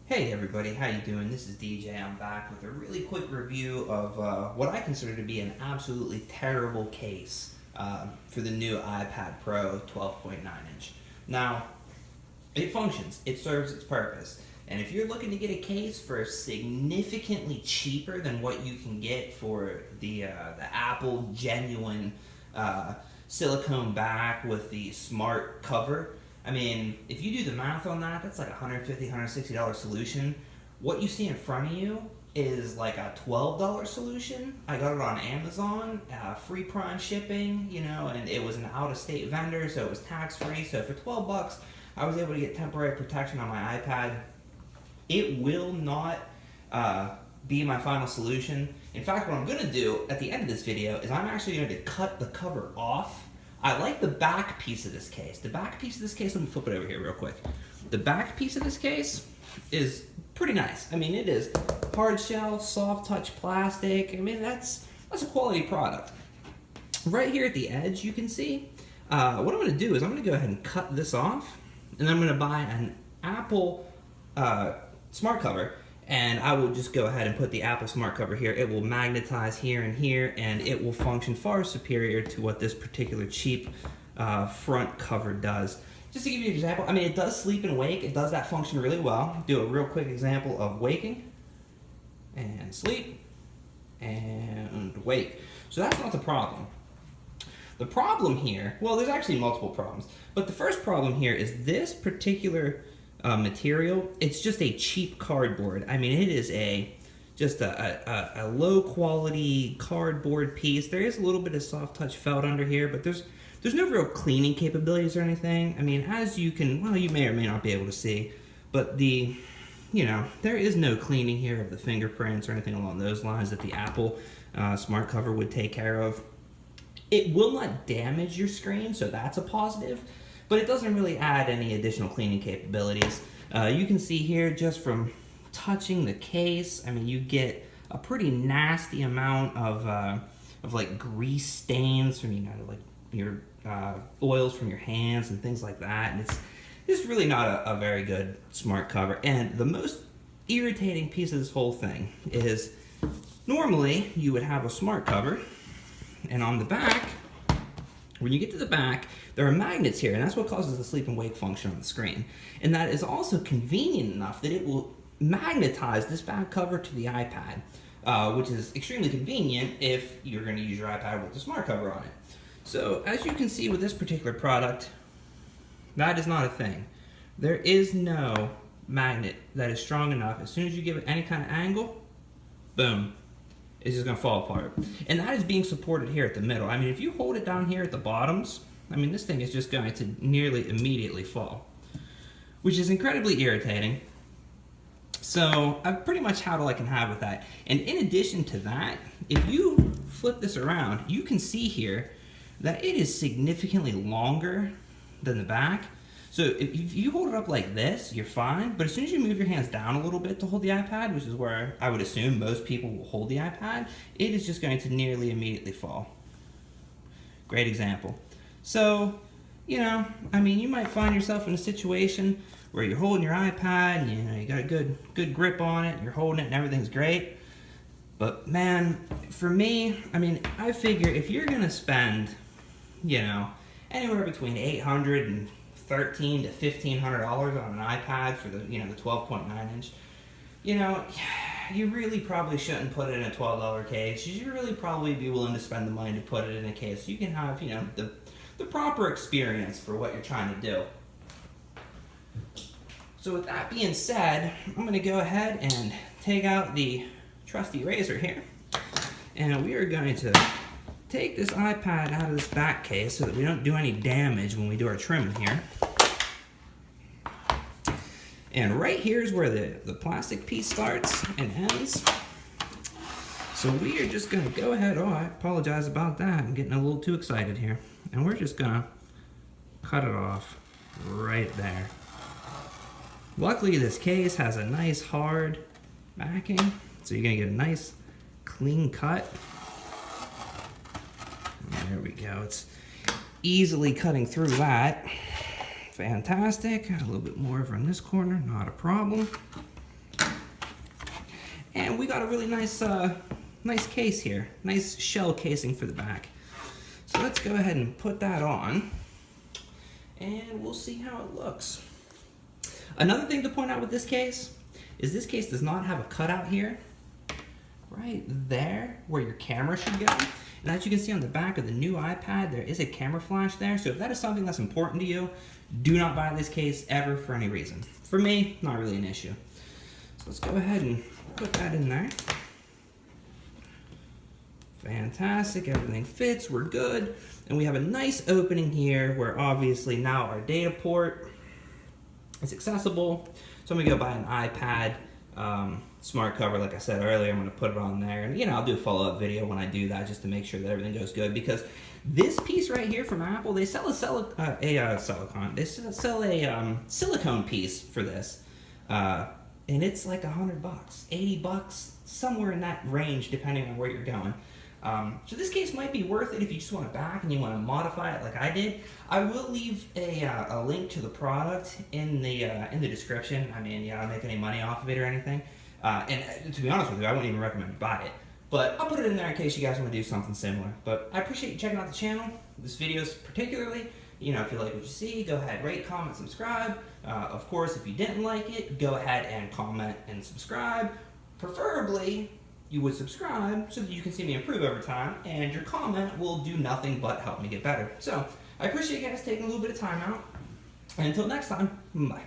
Hey everybody, how you doing? This is DJ. I'm back with a really quick review of what I consider to be an absolutely terrible case for the new iPad Pro 12.9 inch. Now, it functions, it serves its purpose, and if you're looking to get a case for significantly cheaper than what you can get for the Apple genuine silicone back with the smart cover, I mean, if you do the math on that, that's like $150, $160 solution. What you see in front of you is like a $12 solution. I got it on Amazon, free prime shipping, and it was an out-of-state vendor, so it was tax-free. So for 12 bucks, I was able to get temporary protection on my iPad. It will not be my final solution. In fact, what I'm going to do at the end of this video is I'm actually going to cut the cover off. I like the back piece of this case. The back piece of this case, let me flip it over here real quick. The back piece of this case is pretty nice. I mean, it is hard shell, soft touch plastic. I mean, that's a quality product. Right here at the edge, you can see, what I'm going to do is I'm going to go ahead and cut this off, and I'm going to buy an Apple smart cover, and I will just go ahead and put the Apple smart cover here. It will magnetize here and here, and it will function far superior to what this particular cheap front cover does. Just to give you an example, I mean, it does sleep and wake. It does that function really well. Do a real quick example of waking and sleep and wake. So that's not the problem. The problem here, well, there's actually multiple problems, but the first problem here is this particular material. It's just a cheap cardboard. I mean, it is just a low quality cardboard piece. There is a little bit of soft touch felt under here, but there's no real cleaning capabilities or anything. I mean, as you can, well, you may or may not be able to see, but there is no cleaning here of the fingerprints or anything along those lines that the Apple smart cover would take care of. It will not damage your screen, so that's a positive, but it doesn't really add any additional cleaning capabilities. You can see here just from touching the case, I mean, you get a pretty nasty amount of like grease stains from like your oils from your hands and things like that, and it's really not a very good smart cover. And the most irritating piece of this whole thing is normally you would have a smart cover, and on the back, when you get to the back, there are magnets here, and that's what causes the sleep and wake function on the screen. And that is also convenient enough that it will magnetize this back cover to the iPad, which is extremely convenient if you're going to use your iPad with the smart cover on it. So as you can see with this particular product, that is not a thing. There is no magnet that is strong enough. As soon as you give it any kind of angle, boom, it's just going to fall apart. And that is being supported here at the middle. I mean, if you hold it down here at the bottoms, I mean, this thing is just going to nearly immediately fall, which is incredibly irritating. So I've pretty much had all I can have with that. And in addition to that, if you flip this around, you can see here that it is significantly longer than the back. So if you hold it up like this, you're fine. But as soon as you move your hands down a little bit to hold the iPad, which is where I would assume most people will hold the iPad, it is just going to nearly immediately fall. Great example. So, I mean, you might find yourself in a situation where you're holding your iPad and you got a good grip on it, you're holding it and everything's great. But man, for me, I mean, I figure if you're gonna spend, anywhere between $800 and $1,300 to $1,500 on an iPad for the 12.9 inch, you really probably shouldn't put it in a $12 case. You should really probably be willing to spend the money to put it in a case so you can have, the proper experience for what you're trying to do. So with that being said, I'm going to go ahead and take out the trusty razor here, and we are going to take this iPad out of this back case so that we don't do any damage when we do our trimming here. And right here is where the plastic piece starts and ends. So we are just going to go ahead, I apologize about that, I'm getting a little too excited here. And we're just going to cut it off right there. Luckily this case has a nice hard backing, so you're going to get a nice clean cut. There we go, it's easily cutting through that. Fantastic. A little bit more from this corner, not a problem. And we got a really nice, nice case here. Nice shell casing for the back. So let's go ahead and put that on, and we'll see how it looks. Another thing to point out with this case is this case does not have a cutout here, right there where your camera should go. And as you can see on the back of the new iPad, there is a camera flash there. So if that is something that's important to you, do not buy this case ever for any reason. For me, not really an issue. So let's go ahead and put that in there. Fantastic, everything fits, we're good. And we have a nice opening here where obviously now our data port is accessible. So I'm gonna go buy an iPad smart cover, like I said earlier. I'm gonna put it on there, and I'll do a follow-up video when I do that just to make sure that everything goes good, because this piece right here from Apple, they sell a silicone piece for this, and it's like $100, $80, somewhere in that range depending on where you're going. So this case might be worth it if you just want it back and you want to modify it like I did. I will leave a link to the product in the description. I mean, I don't make any money off of it or anything. And to be honest with you, I wouldn't even recommend you buy it. But I'll put it in there in case you guys want to do something similar. But I appreciate you checking out the channel. This video is particularly, if you like what you see, go ahead, rate, comment, subscribe. Of course, if you didn't like it, go ahead and comment and subscribe. Preferably, you would subscribe so that you can see me improve over time, and your comment will do nothing but help me get better. So, I appreciate you guys taking a little bit of time out. And until next time, bye.